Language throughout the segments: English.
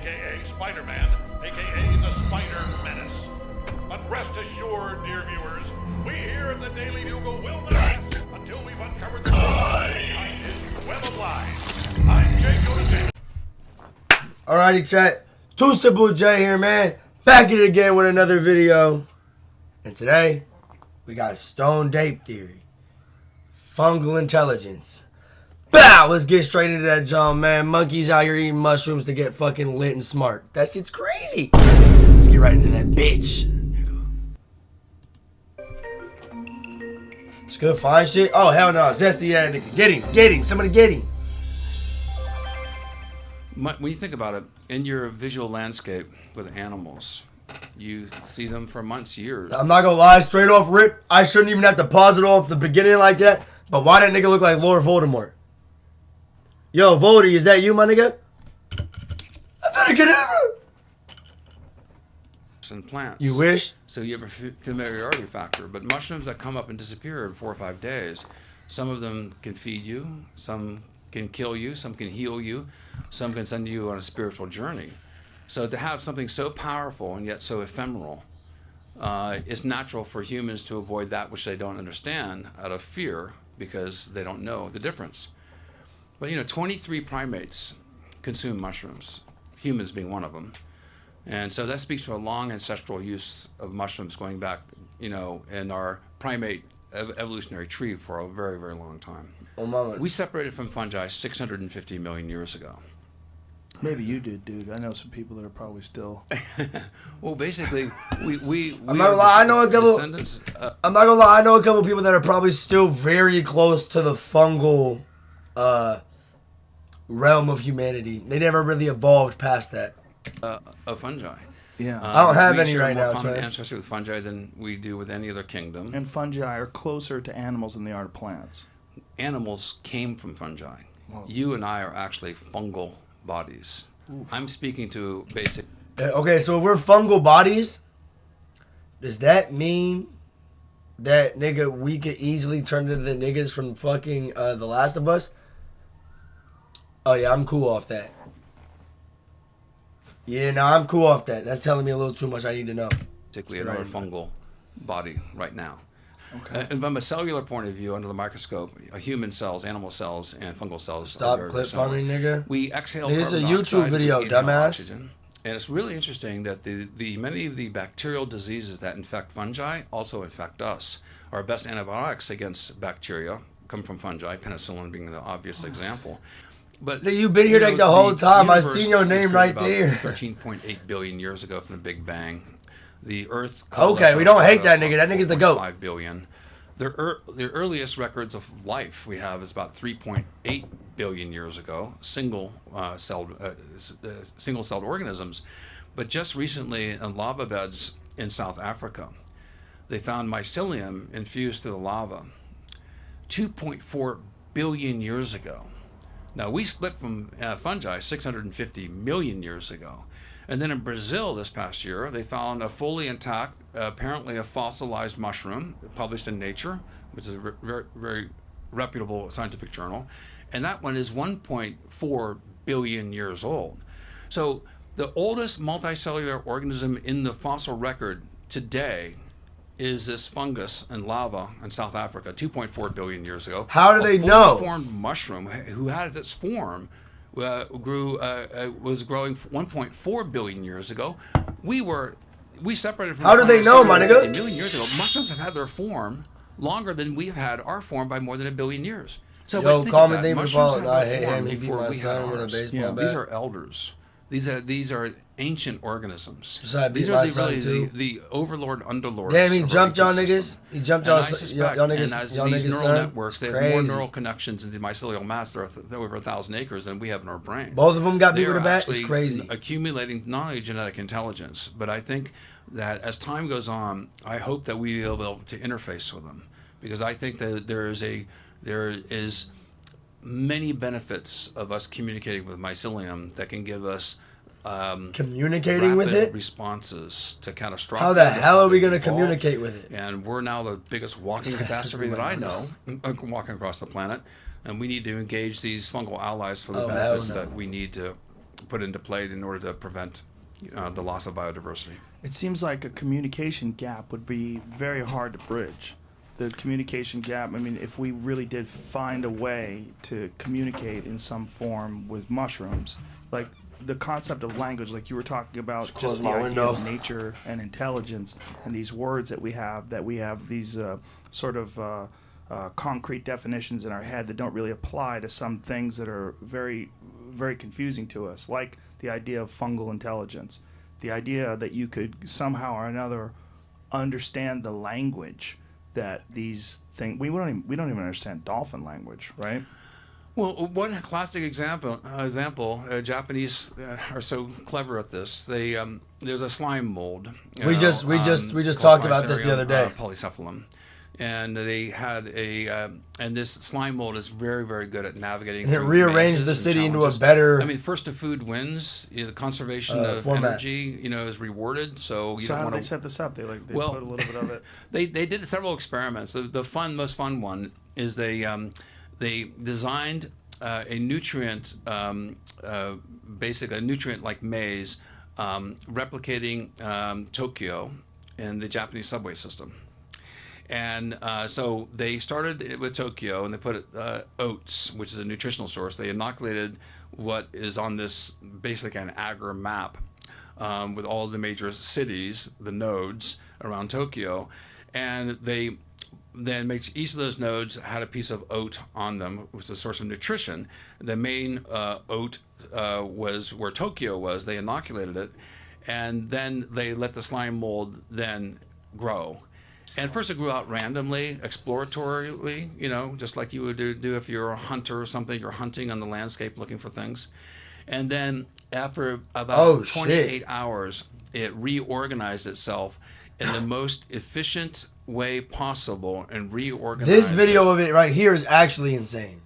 aka Spider-Man, aka the Spider Menace. But rest assured, dear viewers, we here at the Daily Bugle will not rest until we've uncovered the truth behind his web of lies. I'm Jay Jonas. Alrighty, chat. Too Simple J here, man. Back at it again with another video. And today, we got Stoned Ape Theory. Fungal intelligence. Bow! Let's get straight into that, John, man. Monkeys out here eating mushrooms to get fucking lit and smart. That shit's crazy. Let's get right into that bitch. It's good, fine shit. Oh, hell no. Zesty ass nigga. Get him. Somebody get him. When you think about it, in your visual landscape with animals, you see them for months, years. I'm not gonna lie, straight off rip, I shouldn't even have to pause it off the beginning like that. But why that nigga look like Lord Voldemort? Yo, Voldy, is that you, my nigga? I better get over. And plants. You wish? So you have a familiarity factor. But mushrooms that come up and disappear in 4 or 5 days, some of them can feed you, some can kill you, some can heal you, some can send you on a spiritual journey. So to have something so powerful and yet so ephemeral, it's natural for humans to avoid that which they don't understand out of fear because they don't know the difference. But 23 primates consume mushrooms, humans being one of them. And so that speaks to a long ancestral use of mushrooms going back, in our primate evolutionary tree for a very, very long time. Oh, mama. We separated from fungi 650 million years ago. Maybe you did, dude. I know some people that are probably still. Well, basically, we I'm not gonna lie, I know a couple. descendants. I'm not gonna lie, I know a couple people that are probably still very close to the fungal realm of humanity. They never really evolved past that. Of fungi. Yeah. I don't have we any share right more now, common Trey. ancestry with fungi than we do with any other kingdom. And fungi are closer to animals than they are to plants. Animals came from fungi. Whoa. You and I are actually fungal bodies. Oof. I'm speaking to basic. Okay, so if we're fungal bodies, does that mean that nigga we could easily turn into the niggas from fucking The Last of Us? Oh yeah, I'm cool off that. Yeah, no, I'm cool off that. That's telling me a little too much I need to know. Basically another fungal body right now. Okay. And from a cellular point of view, under the microscope, human cells, animal cells, and fungal cells. Stop are very clip similar. farming, nigga. We exhale This is carbon a YouTube dioxide, video, we inhale dumbass. oxygen. And it's really interesting that the many of the bacterial diseases that infect fungi also infect us. Our best antibiotics against bacteria come from fungi, penicillin being the obvious example. But You've been here like the whole time. I've universe seen your was name created right about there. 13.8 billion years ago from the Big Bang. The Earth. Okay, we don't hate that nigga. That nigga's the goat. 5 billion. The earliest records of life we have is about 3.8 billion years ago, single-celled organisms. But just recently in lava beds in South Africa, they found mycelium infused through the lava 2.4 billion years ago. Now, we split from fungi 650 million years ago. And then in Brazil this past year, they found a fully intact, apparently a fossilized mushroom published in Nature, which is a very, very reputable scientific journal. And that one is 1.4 billion years old. So the oldest multicellular organism in the fossil record today is this fungus in lava in South Africa, 2.4 billion years ago. How do they know? A formed mushroom who had its form was growing 1.4 billion years ago. We separated from. How do they know, my nigga? A million years ago. Mushrooms have had their form longer than we've had our form by more than 1 billion years. So Yo, think call of me that. David Mushrooms Ball. had I their hate form him. He beat before my we son had with a ours. baseball bat. These are elders. These are ancient organisms. So I beat These my are son really too. the overlord underlords. Damn, he of our jumped y'all ecosystem. niggas. He jumped And y'all I suspect, y'all and niggas. as Y'all these niggas, neural son. networks, they have more Crazy. neural connections in the mycelial mass. There are over 1,000 acres than we have in our brain. Both of them got beat They with a are bat. It's actually crazy. accumulating not only genetic intelligence, but I think that as time goes on, I hope that we will be able to interface with them, because I think that there is many benefits of us communicating with mycelium that can give us Communicating with rapid it? responses to catastrophic. How the hell are we going gonna communicate with it? And we're now the biggest walking catastrophe that I know, walking across the planet, and we need to engage these fungal allies for the Oh, hell benefits no. that we need to put into play in order to prevent the loss of biodiversity. It seems like a communication gap would be very hard to bridge. The communication gap, I mean, if we really did find a way to communicate in some form with mushrooms, like the concept of language, like you were talking about, Just close just the my idea window. of nature and intelligence, and these words that we have these sort of concrete definitions in our head that don't really apply to some things that are very, very confusing to us, like the idea of fungal intelligence, the idea that you could somehow or another understand the language that these things. We don't even understand dolphin language, right? Well, one classic example, Japanese are so clever at this. They there's a slime mold. We just talked about this the other day. Polycephalum, and they had and this slime mold is very, very good at navigating. And it through rearranged mazes the and city into a challenges. better. I mean, first to food wins. The conservation of format. energy, is rewarded. So you So how don't do they want to. set this up? They put a little bit of it. They did several experiments. The most fun one is they designed a nutrient, basically a nutrient-like maze, replicating Tokyo in the Japanese subway system. And so they started with Tokyo, and they put oats, which is a nutritional source. They inoculated what is on this basically an agar map with all the major cities, the nodes around Tokyo, and they then each of those nodes had a piece of oat on them, which was a source of nutrition. The main oat was where Tokyo was. They inoculated it, and then they let the slime mold then grow. And first it grew out randomly, exploratorily, just like you would do if you're a hunter or something. You're hunting on the landscape looking for things. And then after about 28 hours, it reorganized itself in the most efficient way possible and reorganized. This video of it right here is actually insane.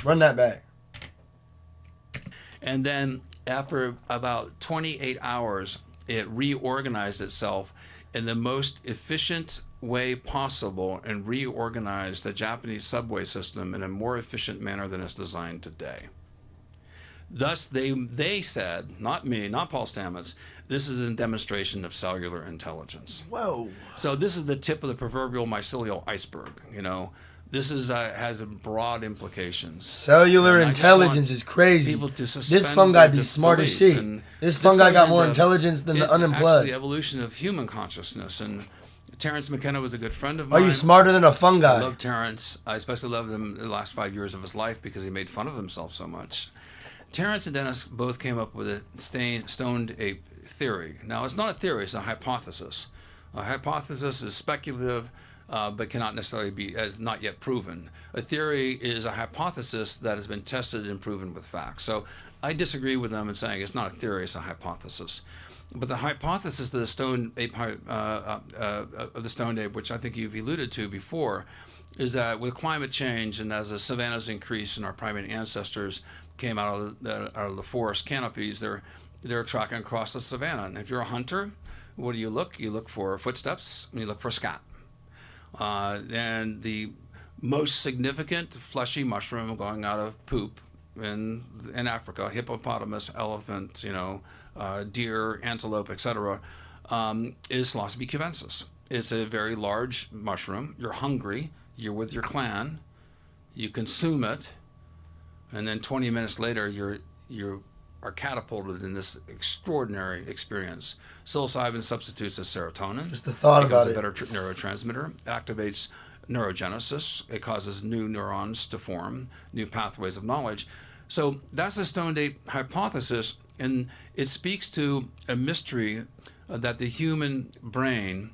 Run that back. And then after about 28 hours, it reorganized itself in the most efficient way possible and reorganized the Japanese subway system in a more efficient manner than it's designed today. Thus, they said, not me, not Paul Stamets, this is a demonstration of cellular intelligence. Whoa. So this is the tip of the proverbial mycelial iceberg, This has broad implications. Cellular And I just intelligence want is crazy. people to This suspend fungi their be smart as disbelief. shit. And This this fungi goes got more into intelligence than the actually the unemployed. evolution of human consciousness. And Terence McKenna was a good friend of Are mine. you smarter than a I fungi? love Terence. I especially loved him the last 5 years of his life because he made fun of himself so much. Terence and Dennis both came up with a stoned ape theory. Now, it's not a theory, it's a hypothesis. A hypothesis is speculative, but cannot necessarily be as not yet proven. A theory is a hypothesis that has been tested and proven with facts. So I disagree with them in saying it's not a theory, it's a hypothesis. But the hypothesis of the stoned ape, which I think you've alluded to before, is that with climate change and as the savannas increase and our primate ancestors came out of the forest canopies, they're tracking across the savanna. And if you're a hunter, what do you look? You look for footsteps and you look for scat. And the most significant fleshy mushroom going out of poop in Africa, hippopotamus, elephant, deer, antelope, etc., is Psilocybe cubensis. It's a very large mushroom. You're hungry. You're with your clan. You consume it, and then 20 minutes later, you are catapulted in this extraordinary experience. Psilocybin substitutes as serotonin. Just the thought Becomes about a it. better neurotransmitter. Activates neurogenesis. It causes new neurons to form, new pathways of knowledge. So that's the stoned ape hypothesis, and it speaks to a mystery that the human brain,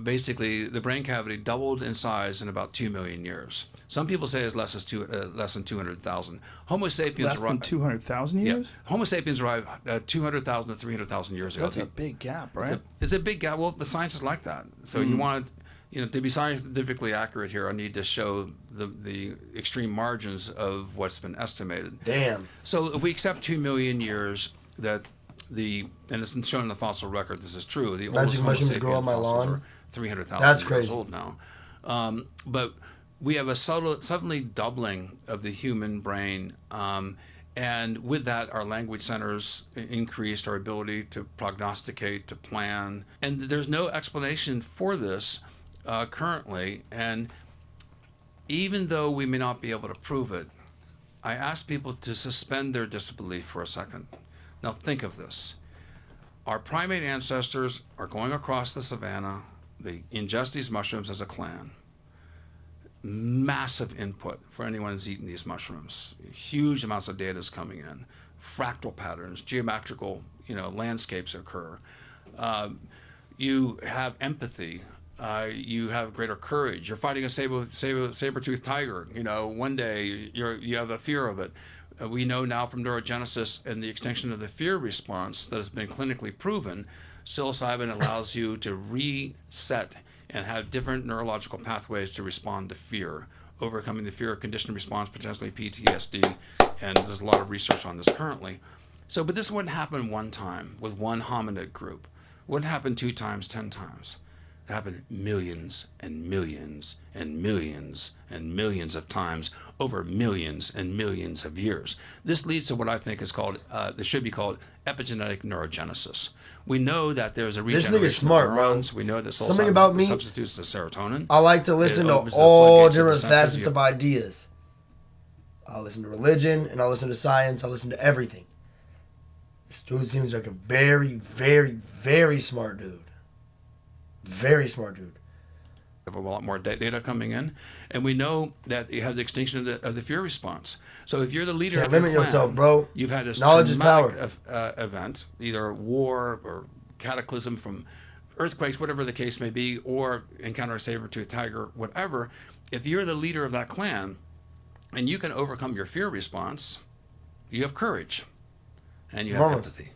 basically the brain cavity doubled in size in about 2 million years. Some people say it's less than 200,000. Homo sapiens Less than 200,000 years? Yeah, Homo sapiens arrived 200,000 to 300,000 years ago. That's a big gap, right? It's a big gap. Well, the science is like that. So you want to be scientifically accurate here, I need to show the extreme margins of what's been estimated. Damn. So if we accept 2 million years, and it's shown in the fossil record, this is true. The oldest Magic Homo mushrooms sapien grow on my fossils lawn? are 300,000 That's years crazy. old now. But we have a suddenly doubling of the human brain, And with that, our language centers increased our ability to prognosticate, to plan. And there's no explanation for this currently. And even though we may not be able to prove it, I ask people to suspend their disbelief for a second. Now think of this. Our primate ancestors are going across the savannah. They ingest these mushrooms as a clan. Massive input for anyone who's eaten these mushrooms. Huge amounts of data is coming in. Fractal patterns, geometrical, landscapes occur. You have empathy. You have greater courage. You're fighting a saber-toothed tiger. One day you have a fear of it. We know now from neurogenesis and the extinction of the fear response that has been clinically proven, psilocybin allows you to reset and have different neurological pathways to respond to fear, overcoming the fear conditioned response, potentially PTSD, and there's a lot of research on this currently. But this wouldn't happen one time with one hominid group. It wouldn't happen 2 times, 10 times. It happened millions and millions and millions and millions of times over millions and millions of years. This leads to what I think is called, this should be called epigenetic neurogenesis. We know that there's a regeneration smart, of neurons. We know that something about me substitutes the serotonin. I like to listen to all different facets of ideas. I'll listen to religion and I'll listen to science. I'll listen to everything. This dude seems like a very, very, very smart dude. Very smart dude. We have a lot more data coming in, and we know that you have the extinction of the fear response. So if you're the leader of your clan, yourself, bro. You've had this knowledge is power event, either war or cataclysm from earthquakes, whatever the case may be, or encounter a saber-toothed tiger, whatever. If you're the leader of that clan, and you can overcome your fear response, you have courage, and you have empathy.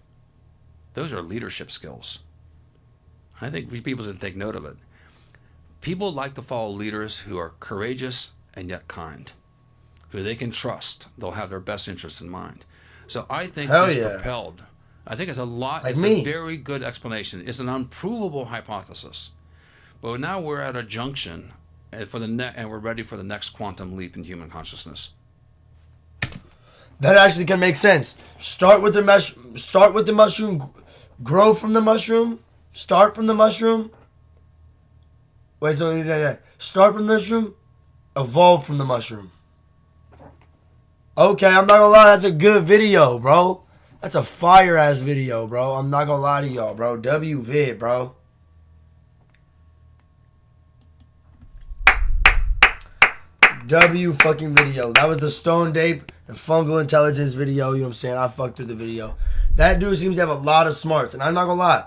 Those are leadership skills. I think people should take note of it. People like to follow leaders who are courageous and yet kind, who they can trust. They'll have their best interests in mind. So I think propelled. I think it's a lot. It's a very good explanation. It's an unprovable hypothesis, but now we're at a junction, and we're ready for the next quantum leap in human consciousness. That actually can make sense. Start with the mushroom, grow from the mushroom. Start from the mushroom. Wait, start from the mushroom, evolve from the mushroom. Okay, I'm not gonna lie, that's a good video, bro. That's a fire-ass video, bro. I'm not gonna lie to y'all, bro. WVid, bro. W fucking video. That was the Stone Ape and Fungal Intelligence video, you know what I'm saying? I fucked with the video. That dude seems to have a lot of smarts, and I'm not gonna lie.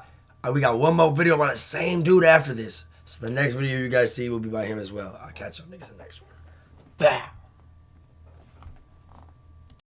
We got one more video by the same dude after this. So the next video you guys see will be by him as well. I'll catch y'all niggas in the next one. Bah!